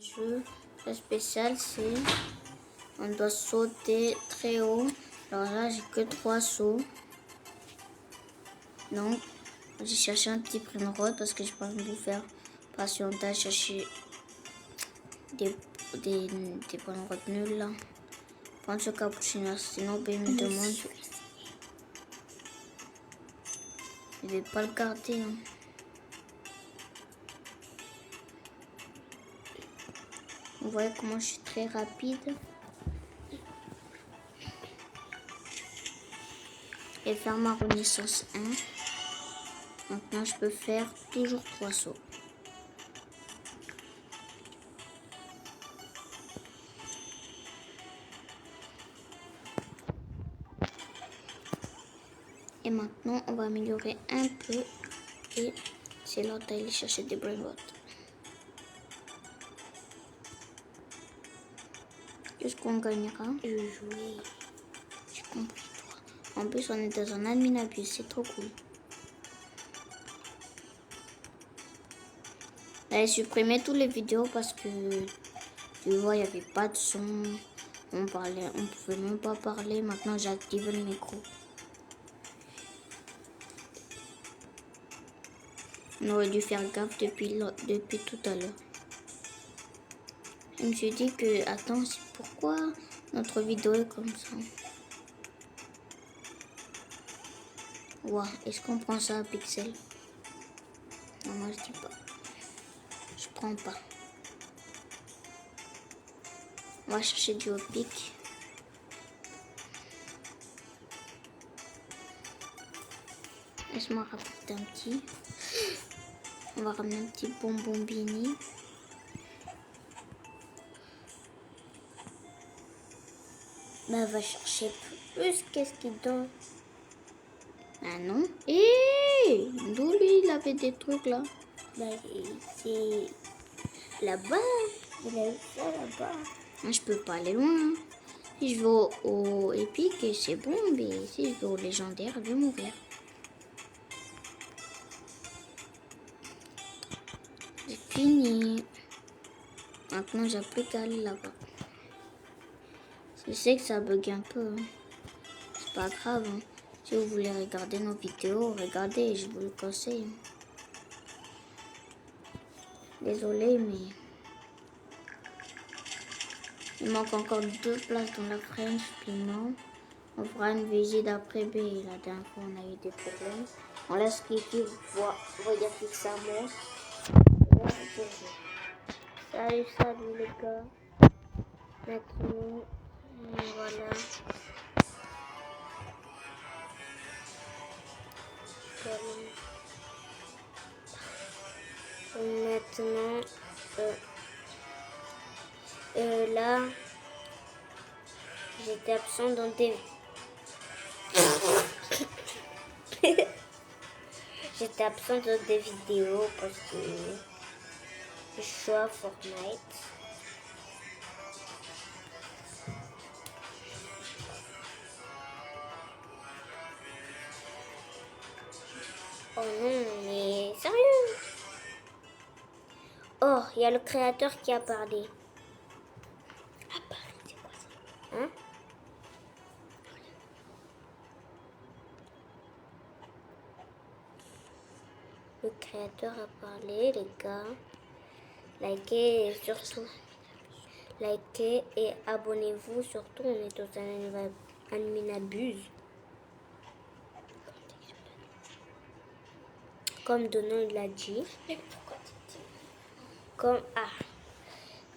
Jeu très spécial, c'est on doit sauter très haut. Alors là, j'ai que 3 sauts. Donc, j'ai cherché un petit Primrod parce que je pense vous faire patienter à chercher des Primrod nuls là. Prendre ce cappuccino, sinon ben, il me demande. Je vais pas le garder. Hein. Vous voyez comment je suis très rapide. Et faire ma renaissance 1. Maintenant, je peux faire toujours 3 sauts. Et maintenant, on va améliorer un peu. Et c'est l'heure d'aller chercher des Brainrot. Qu'est-ce qu'on gagnera? Jouer. J'ai compris, toi. En plus, on est dans un adminabus. C'est trop cool. J'avais supprimé toutes les vidéos parce que, tu vois, il n'y avait pas de son. On pouvait même pas parler. Maintenant, j'ai activé le micro. On aurait dû faire gaffe depuis tout à l'heure. Je me suis dit que, attends, c'est pourquoi notre vidéo est comme ça. Wow, est-ce qu'on prend ça à Pixel? Non, moi je dis pas. Je prends pas. On va chercher du haut pic. Laisse-moi rapporter un petit. On va ramener un petit bonbon Bini. Bah, va chercher plus. Qu'est-ce qu'il donne? Ah non. Hé, d'où lui, il avait des trucs là. Bah, c'est là-bas. Il a eu ça là-bas. Je peux pas aller loin. Si je vais au épique, c'est bon. Mais si je vais au légendaire, je vais mourir. C'est fini. Maintenant, j'ai plus qu'à aller là-bas. Je sais que ça bug un peu. Hein. C'est pas grave. Hein. Si vous voulez regarder nos vidéos, regardez, je vous le conseille. Désolé, mais il manque encore 2 places dans la French Piment. On fera une visite après B. La dernière fois, on a eu des problèmes. On laisse Kiki voyez que ça monte. Salut, salut les gars. Maintenant, voilà. Maintenant, là, j'étais absent dans des... J'étais absent dans des vidéos parce que je joue à Fortnite. Oh non, mais sérieux? Oh, il y a le créateur qui a parlé. A parlé, c'est quoi ça? Hein? Le créateur a parlé, les gars. Likez et surtout. Likez et abonnez-vous. Surtout, on est dans un adminabuse. Comme Donald l'a dit. Mais pourquoi tu dis?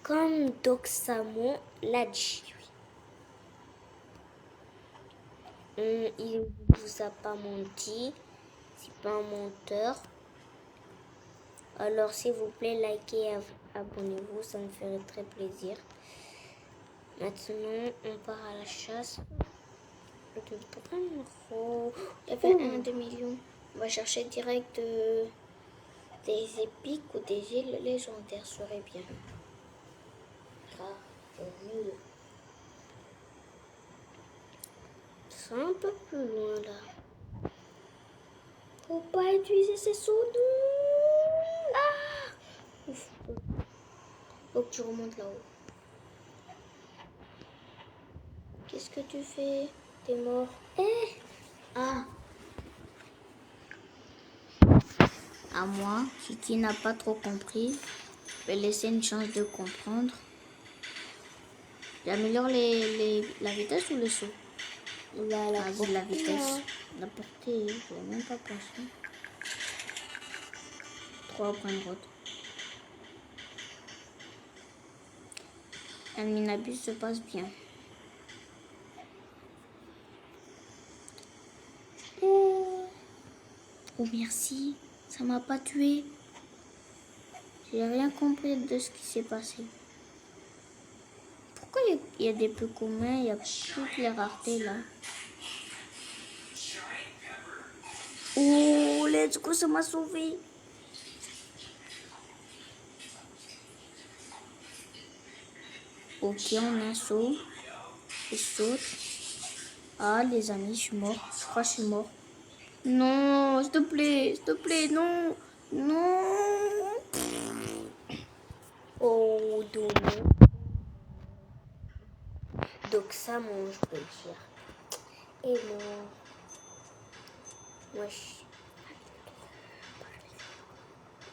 Comme Doxamon l'a dit. Il vous a pas menti. C'est pas un menteur. Alors, s'il vous plaît, likez et abonnez-vous. Ça me ferait très plaisir. Maintenant, on part à la chasse. Il y avait 1,2 million. On va chercher direct des épiques ou des îles légendaires. Serait bien. Mieux. C'est un peu plus loin là. Faut pas utiliser ces sauts. Ah! Ouf. Faut que tu remontes là-haut. Qu'est-ce que tu fais? T'es mort. Ah. À moi, qui n'a pas trop compris, je vais laisser une chance de comprendre. J'améliore la vitesse ou le saut? La vitesse. La portée, je n'ai même pas pensé. 3 points de route. Un minabus se passe bien. Oh merci, ça m'a pas tué. J'ai rien compris de ce qui s'est passé. Pourquoi il y a des peu communs, il y a toutes les raretés là. Oh, let's go, ça m'a sauvé. Ok, on a un saut. Je saute. Ah, les amis, je suis mort. Je crois que je suis mort. Non, s'il te plaît, non. Non. Oh, dommage. Donc ça, je peux le dire. Et non. Wesh.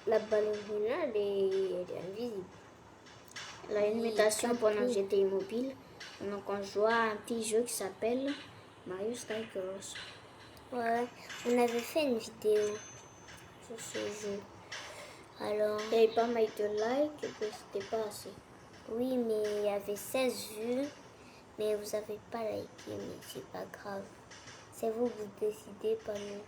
La ballerina, elle est invisible. Elle a une mutation pendant que j'étais immobile. Donc on joue à un petit jeu qui s'appelle Mario Strikers. Ouais, on avait fait une vidéo sur ce jeu. Alors, il n'y avait pas mal de likes et que c'était pas assez. Oui, mais il y avait 16 vues, mais vous n'avez pas liké, mais c'est pas grave. C'est vous qui décidez, pas nous.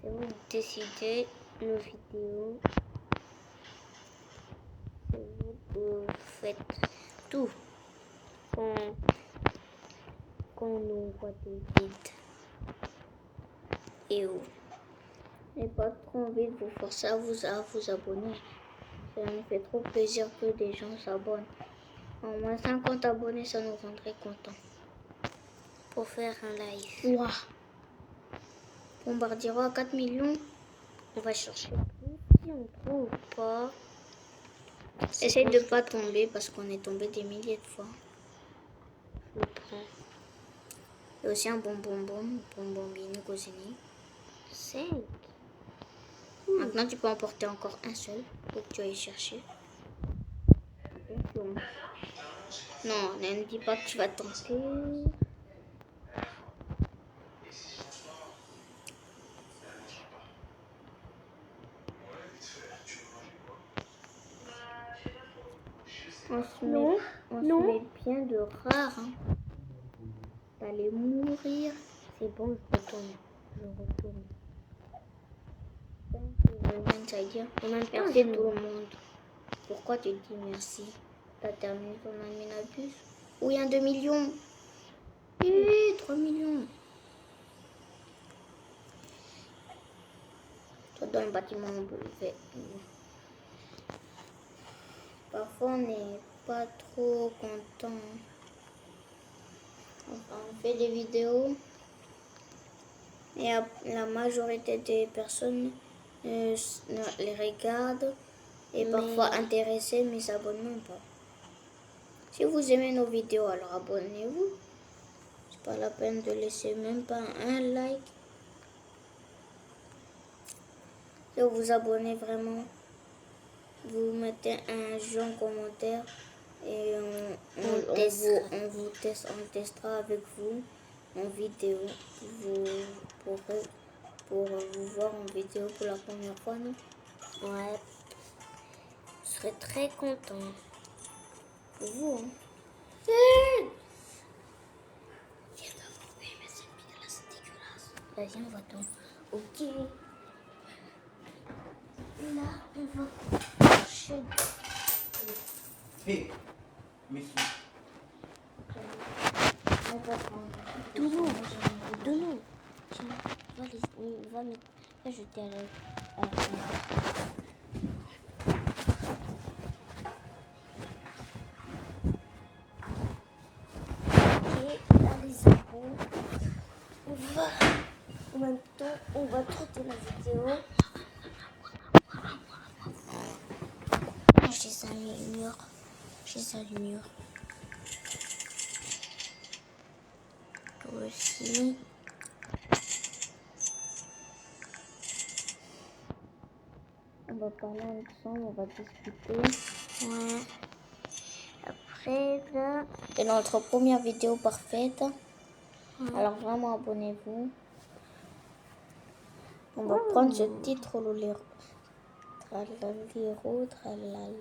C'est vous qui décidez nos vidéos. C'est vous qui faites tout. Quand on voit des vides. Et où? J'ai pas trop envie de vous forcer à vous abonner. Ça me fait trop plaisir que des gens s'abonnent. Au moins 50 abonnés, ça nous rendrait contents. Pour faire un live. Ouah. Bombardier à 4 millions. On va chercher plus. Si on trouve pas, essaye de pas tomber parce qu'on est tombé des milliers de fois. Je le prends. Et aussi un bonbonbini cosini. 5. Maintenant, tu peux en porter encore un seul. Faut que tu ailles chercher. Attention. Non, ne dis pas que tu vas tenter. On se met bien de rare. Hein. T'allais mourir. C'est bon, je retourne. Ça veut dire, on a perdu tout le monde. Pourquoi tu dis merci? T'as terminé ton minabus? Oui, 2 millions. 3 millions. Toi, dans le bâtiment, on peut le faire. Parfois, on n'est pas trop content. Enfin, on fait des vidéos. Et la majorité des personnes les regardent. Et parfois intéressées, mais s'abonnent même pas. Si vous aimez nos vidéos, alors abonnez-vous. C'est pas la peine de laisser même pas un like. Si vous vous abonnez vraiment, vous mettez un jeu en commentaire et on testera avec vous en vidéo. Pour vous voir en vidéo pour la première fois, non? Ouais. Je serais très content. Pour vous, hein. Vas-y, on va tomber. Ok. Là, on va chercher. Hé, merci. On va prendre. Doulou. Tiens, va mettre. Là, je t'ai à la les abos. En même temps, on va traiter la vidéo. allumures. J'ai allumures. Toi aussi. On va parler ensemble, on va discuter. Ouais. Après, là... C'est notre première vidéo parfaite. Ouais. Alors vraiment, abonnez-vous. On va prendre ce titre, Lolero. Tralalero, tralal...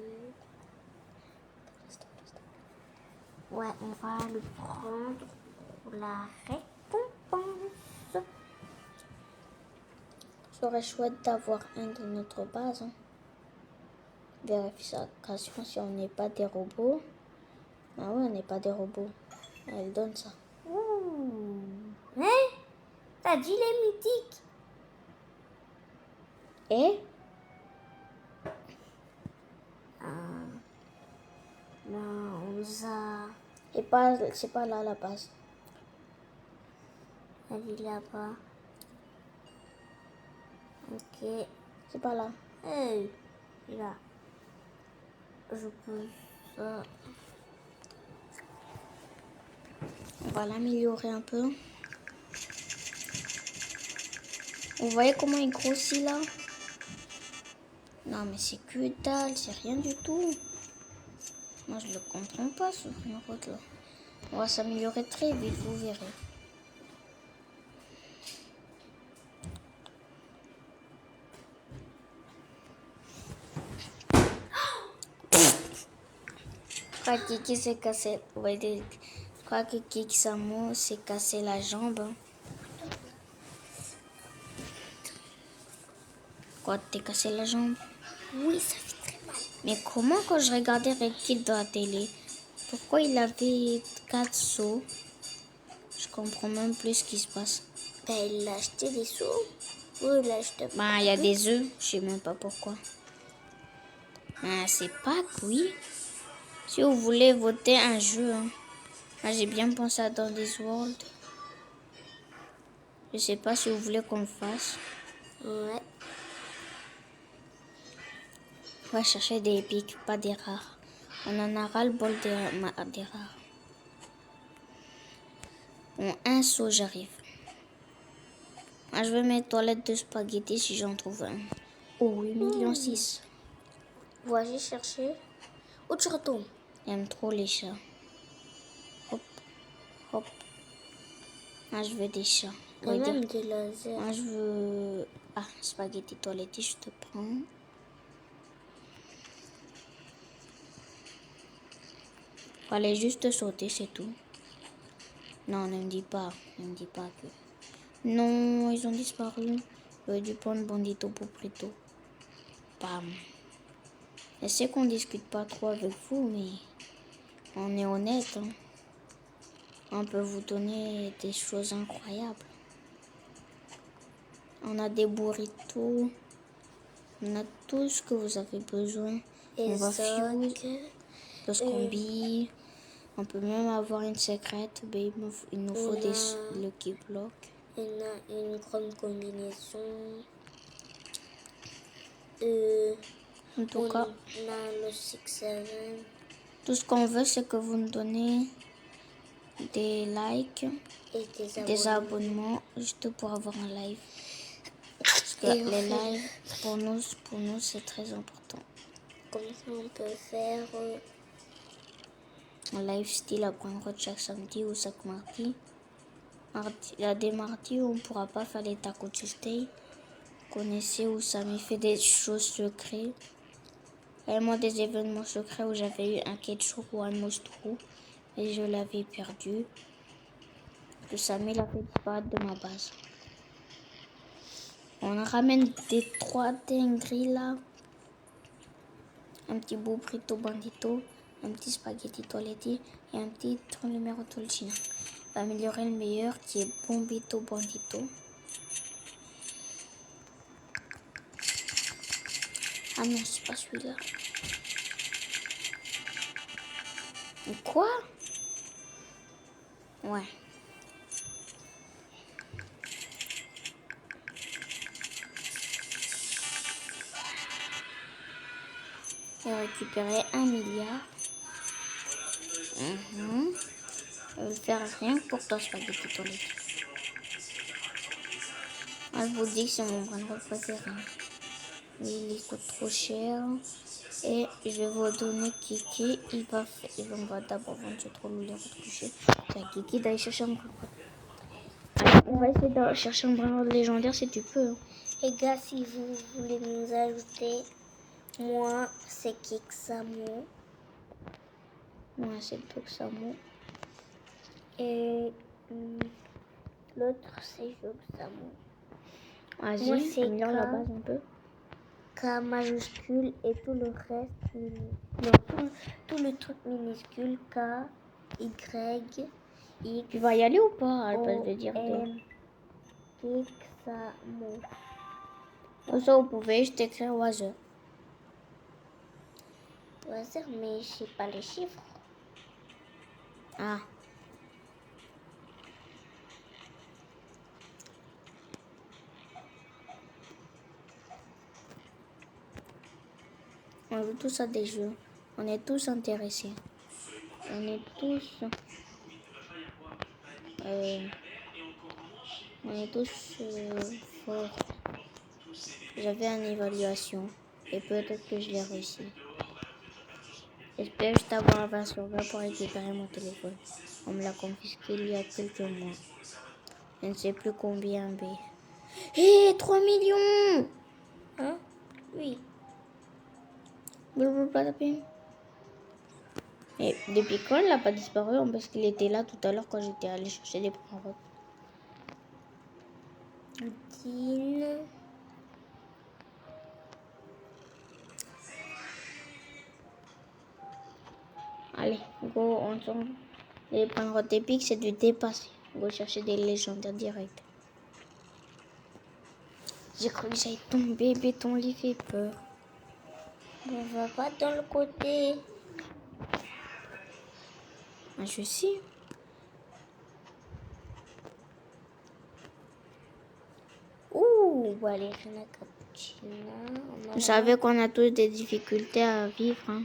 Ouais, on va le prendre pour la récompense. Ce serait chouette d'avoir un de notre base. Hein. Vérification si on n'est pas des robots. Ah ouais, on n'est pas des robots. Elle donne ça. Hein? T'as dit les mythiques? Et? Non, on a... C'est pas là la base. Elle est là-bas. Ok. C'est pas là. Hey, là. Je peux ça. On va l'améliorer un peu. Vous voyez comment il grossit là? Non mais c'est que dalle, c'est rien du tout. Moi je le comprends pas ce route là. On va s'améliorer très vite, vous verrez. Je crois que Kiki s'est cassé. Ouais, je crois que Kiki Samo s'est cassé la jambe. Quoi, t'es cassé la jambe? Oui, ça fait très mal. Mais comment quand je regardais Red Kid dans la télé, pourquoi il avait 4 sauts? Je comprends même plus ce qui se passe. Ben, il a acheté des sauts. Oui, il a acheté. Bah, il y a des œufs, je sais même pas pourquoi. Ah, c'est Pâques, oui. Si vous voulez voter un jeu, hein. Moi j'ai bien pensé à Dans This World. Je sais pas si vous voulez qu'on le fasse. Ouais. On va chercher des épiques, pas des rares. On en a ras le bol des rares. Bon, un saut, j'arrive. Moi, je veux mes toilettes de spaghetti si j'en trouve un. Oh, 8,6 millions. Voyez chercher. Où tu retournes? J'aime trop les chats. Hop, hop. Moi, je veux des chats. Il y a même des lasers. Moi, je veux... Ah, spaghetti toilette, je te prends. Fallait juste sauter, c'est tout. Non, ne me dis pas. Ne me dis pas que... Non, ils ont disparu. J'aurais dû prendre Bandito pour Prito. Bam. Je sais qu'on discute pas trop avec vous, mais... On est honnête, hein. On peut vous donner des choses incroyables. On a des burritos. On a tout ce que vous avez besoin. Et on va fuse, le combi. On peut même avoir une secrète. Mais il nous faut des Lucky Block. On a une grande combinaison. En tout cas, on a le 6-7. Tout ce qu'on veut, c'est que vous nous donnez des likes et des abonnements juste pour avoir un live. Parce que les lives, pour nous c'est très important. Comme ça, on peut faire un live style après chaque samedi ou chaque mardi. Il y a des mardis où on ne pourra pas faire les Taco Tuesday. Vous connaissez où ça me fait des choses secrètes. Vraiment des événements secrets où j'avais eu un ketchup ou un moustrou et je l'avais perdu. Que Samy l'a fait disparaître de ma base. On ramène des 3 dingueries là. Un petit burrito bandito, un petit spaghetti toiletti et un petit numéro tolcina. On va améliorer le meilleur qui est bombito bandito. Ah non, c'est pas celui-là. Quoi? Ouais. J'ai récupéré 1 milliard. Je vais le faire rien que pour toi, spaghetti toilette. Je vous dis que c'est mon brand préféré. Il coûte trop cher. Et je vais vous donner Kiki. On va d'abord vendre ce trop lourd les retoucher. C'est à Kiki d'aller chercher un brand. Allez, on va essayer de chercher un brand légendaire si tu peux. Les gars, si vous voulez nous ajouter, moi, c'est Kixamo. Moi, c'est Toxamo. Et l'autre, c'est Joxamo. Moi, Vas-y, c'est améliore la base un peu. K majuscule et tout le reste non, tout le truc minuscule K, Y, X. Tu vas y aller ou pas? Elle passe de dire M, Kixamo. Comme ça, vous pouvez juste écrire Wazer. Wazer, mais je sais pas les chiffres. Ah. On joue tous à des jeux. On est tous intéressés. On est tous... forts. J'avais une évaluation. Et peut-être que je l'ai réussi. J'espère juste avoir 20 sur 20 pour récupérer mon téléphone. On me l'a confisqué il y a quelques mois. Je ne sais plus combien, B. Hé, 3 millions! Hein? Oui. Et depuis quand il n'a pas disparu? Parce qu'il était là tout à l'heure quand j'étais allée chercher des prends. Poutine. Allez, go, on tombe. Les prendre épiques, c'est du dépassé. Go chercher des légendaires directs. J'ai cru que j'allais tomber, mais ton lit fait peur. On va pas dans le côté. Ah, je sais. Ouh, ballerina cappuccina. Vous savez qu'on a tous des difficultés à vivre. Hein.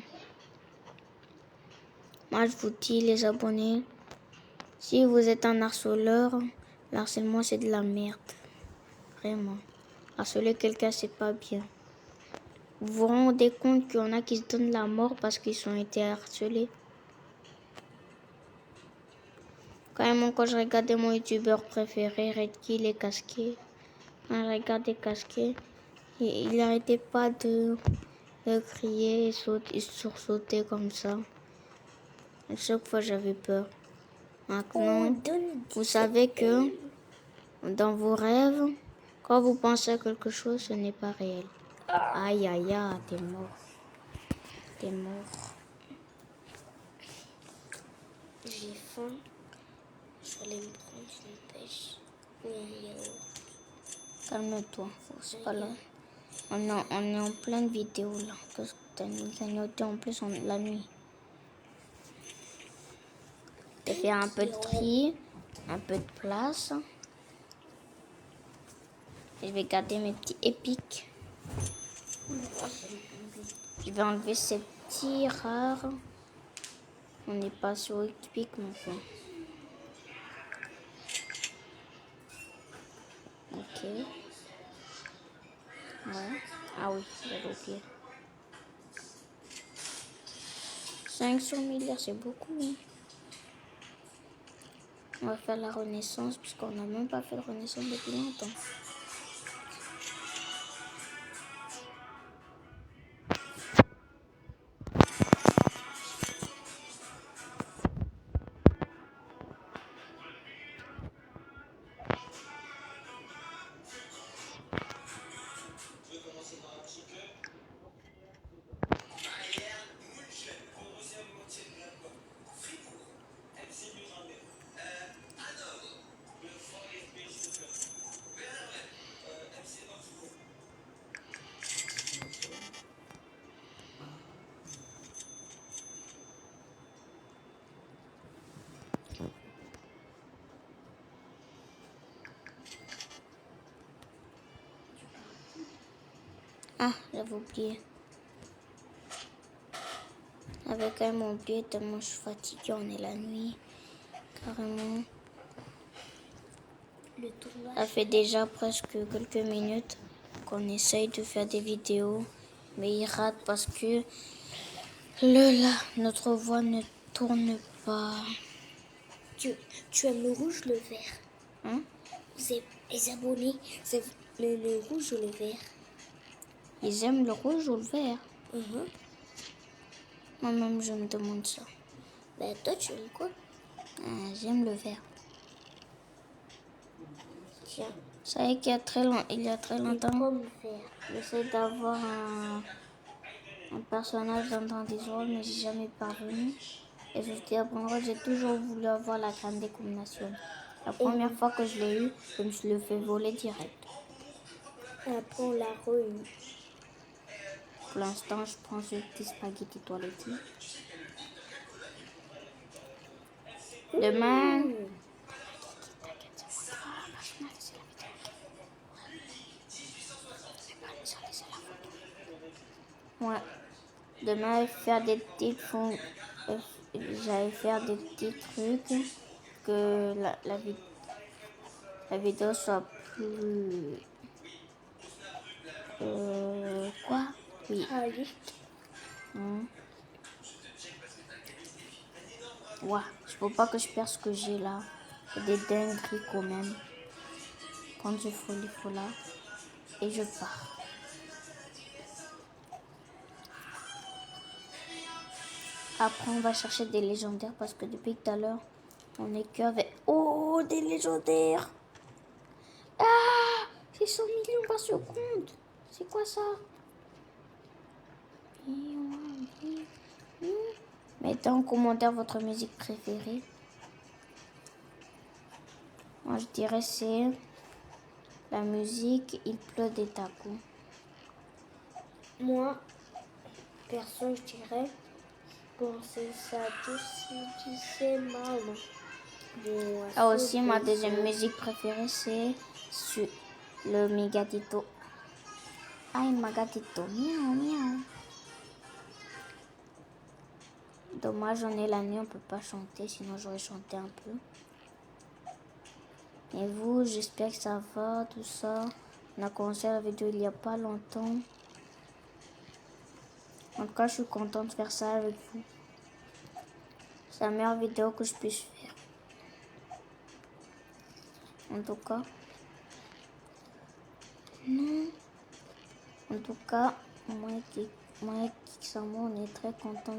Moi, je vous dis, les abonnés, si vous êtes un harceleur, l'harcèlement, c'est de la merde. Vraiment. Harceler quelqu'un, c'est pas bien. Vous vous rendez compte qu'il y en a qui se donnent la mort parce qu'ils ont été harcelés? Quand je regardais mon youtubeur préféré, Redkill et Casqué, quand je regardais Casqué, il n'arrêtait pas de crier et sursauter comme ça. À chaque fois, j'avais peur. Maintenant, vous savez que dans vos rêves, quand vous pensez à quelque chose, ce n'est pas réel. Aïe, aïe, aïe, t'es mort. T'es mort. J'ai faim. Je vais aller me prendre une pêche. Ou un yaourt. Calme-toi, c'est pas là. On est en pleine vidéo là. Qu'est-ce que t'as noté en plus la nuit? J'ai fait un peu de tri, un peu de place. Et je vais garder mes petits épiques. Je vais enlever ces petits rares. On n'est pas sur épique maintenant. Ok. Ouais. Ah oui, j'avais oublié. 500 milliards, c'est beaucoup. Hein. On va faire la renaissance, puisqu'on n'a même pas fait la renaissance depuis longtemps. Ah, j'avais oublié. avec un mobilier tellement je suis fatiguée, on est la nuit, carrément. Le tournage. Ça fait déjà presque quelques minutes qu'on essaye de faire des vidéos, mais il rate parce que notre voix ne tourne pas. Tu aimes le rouge, le vert? Hein? Les abonnés, c'est le rouge ou le vert? Ils aiment le rouge ou le vert? Mhm. Moi-même, je me demande ça. Ben, toi, tu aimes quoi? J'aime le vert. Tiens, Vous savez qu'il y a il y a très les longtemps, pommes vertes. j'essaie d'avoir un personnage dans Dandy's World, mais j'ai jamais parvenu. Et je dis à Brandon, j'ai toujours voulu avoir la grande décombination. La première fois que je l'ai eu, je me suis le fait voler direct. Après, on l'a re-eu. Pour l'instant, je prends ce petit spaghetti toiletté. Demain, ouais. Demain, faire des petites j'allais faire des petits trucs que la vidéo soit plus quoi? Oui. Réaliste. Ouais, je veux pas que je perde ce que j'ai là. C'est des dingueries quand même. Prendre ce folie là et je pars. Après, on va chercher des légendaires parce que depuis tout à l'heure, on est qu'avec... Oh, des légendaires! Ah! 600 millions par seconde! C'est quoi ça? Mettez en commentaire votre musique préférée. Moi, je dirais c'est la musique Il pleut des tacos. Moi, perso, je dirais, bon, c'est ça, tu sais mal. Bon, Ah aussi, ma deuxième musique préférée, c'est le Megatito. Aïe, Megatito, miaou, miaou. Dommage, on est la nuit, on peut pas chanter, sinon j'aurais chanté un peu. Et vous, j'espère que ça va, tout ça. On a commencé la vidéo il y a pas longtemps. En tout cas, je suis contente de faire ça avec vous. C'est la meilleure vidéo que je puisse faire. En tout cas. Non. En tout cas, moi et Kixamo, on est très contents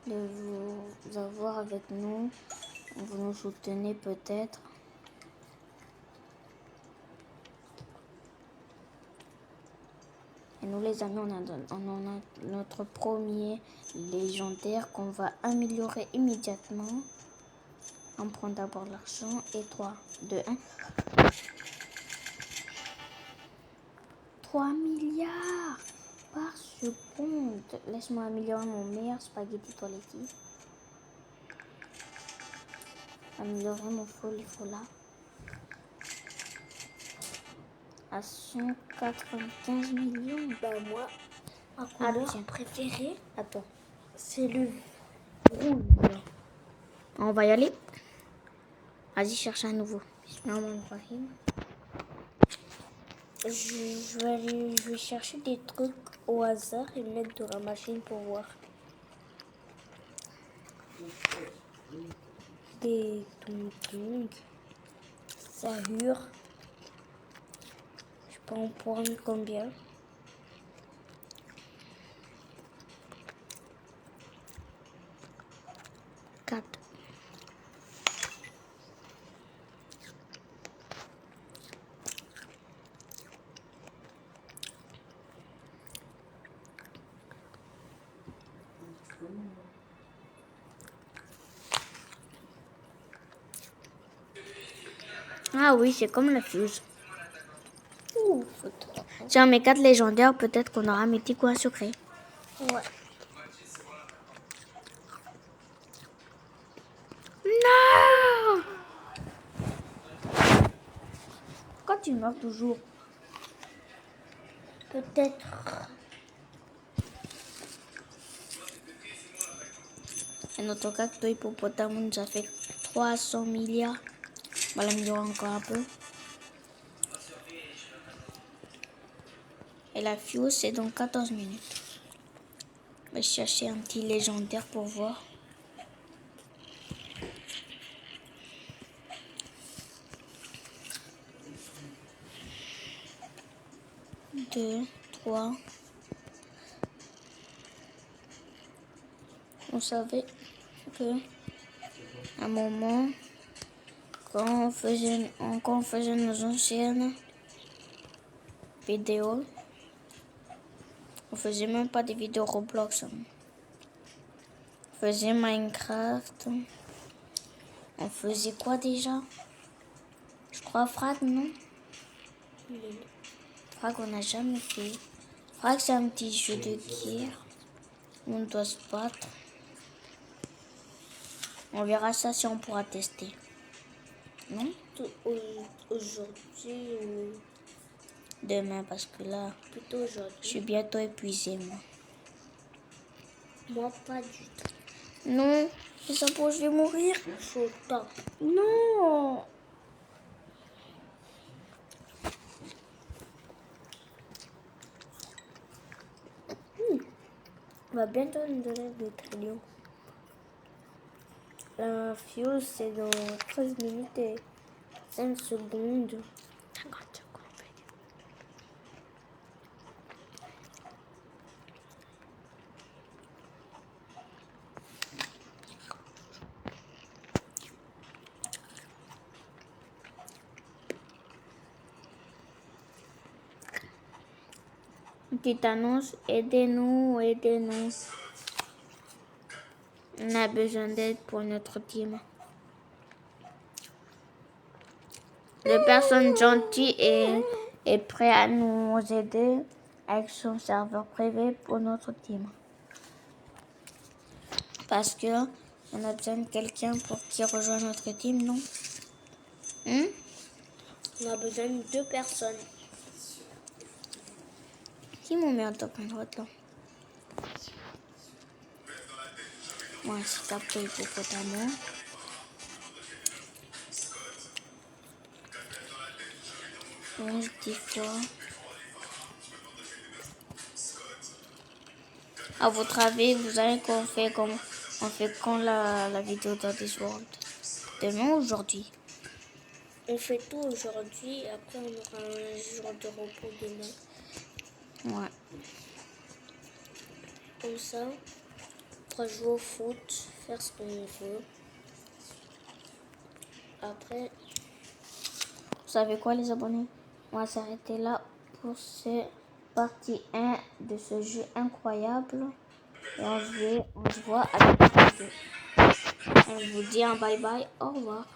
de vous avoir avec nous. Vous nous soutenez peut-être. Et nous les amis, on a notre premier légendaire qu'on va améliorer immédiatement. On prend d'abord l'argent et 3, 2, 1. 3 milliards par seconde. Laisse-moi améliorer mon meilleur spaghetti toiletté. Améliorer mon folie-fola. À 195 millions. Bah, moi, ma Ah, couleur tiens. préférée, Attends. c'est le rouge. On va y aller. Vas-y, cherche un nouveau. Bismillahirrahmanirrahim. Je vais chercher des trucs au hasard et mettre dans la machine pour voir. Des tongs. Ça hurle. Je peux en prendre combien? Quatre. Ah oui, c'est comme la fuse. Ouf. Tiens, mes 4 légendaires, peut-être qu'on aura mes petits coins secrets. Ouais. Non! Pourquoi tu meurs toujours? Peut-être. Et notre cacto hippopotame nous a fait 300 milliards. On va l'améliorer encore un peu. Et la fuse, c'est dans 14 minutes. Je vais chercher un petit légendaire pour voir. 2, 3. On savait que à un moment, quand on faisait nos anciennes vidéos, on faisait même pas des vidéos Roblox. On faisait Minecraft. On faisait quoi déjà? Je crois Frag, non? Frag, on n'a jamais fait. Frag, c'est un petit jeu de guerre où on doit se battre. On verra ça si on pourra tester. Non? Aujourd'hui, Demain, parce que là, plutôt aujourd'hui. je suis bientôt épuisée, moi. Moi, pas du tout. Non, c'est ça pour je vais mourir. Je suis au top. Non. On va bientôt nous donner des trillions. La fuse, c'est dans 13 minutes et 5 secondes. 50 secondes. Petite annonce, aidez-nous, aidez-nous. On a besoin d'aide pour notre team. De personnes gentilles et prêtes à nous aider avec son serveur privé pour notre team. Parce que on a besoin de quelqu'un pour qui rejoigne notre team, non? On a besoin de 2 personnes. Qui m'ont mis en top à droite là? Moi, c'est Cacto Hippopotame. On se dit quoi? À votre avis, vous savez qu'on fait comme on fait quand la vidéo dans This World? Demain ou aujourd'hui? On fait tout aujourd'hui et après on aura un jour de repos demain. Ouais. Comme ça, on pourra jouer au foot, faire ce qu'on veut. Après, Vous savez quoi les abonnés? On va s'arrêter là pour cette partie 1 de ce jeu incroyable. Et on se voit à la prochaine vidéo. On vous dit un bye bye, au revoir.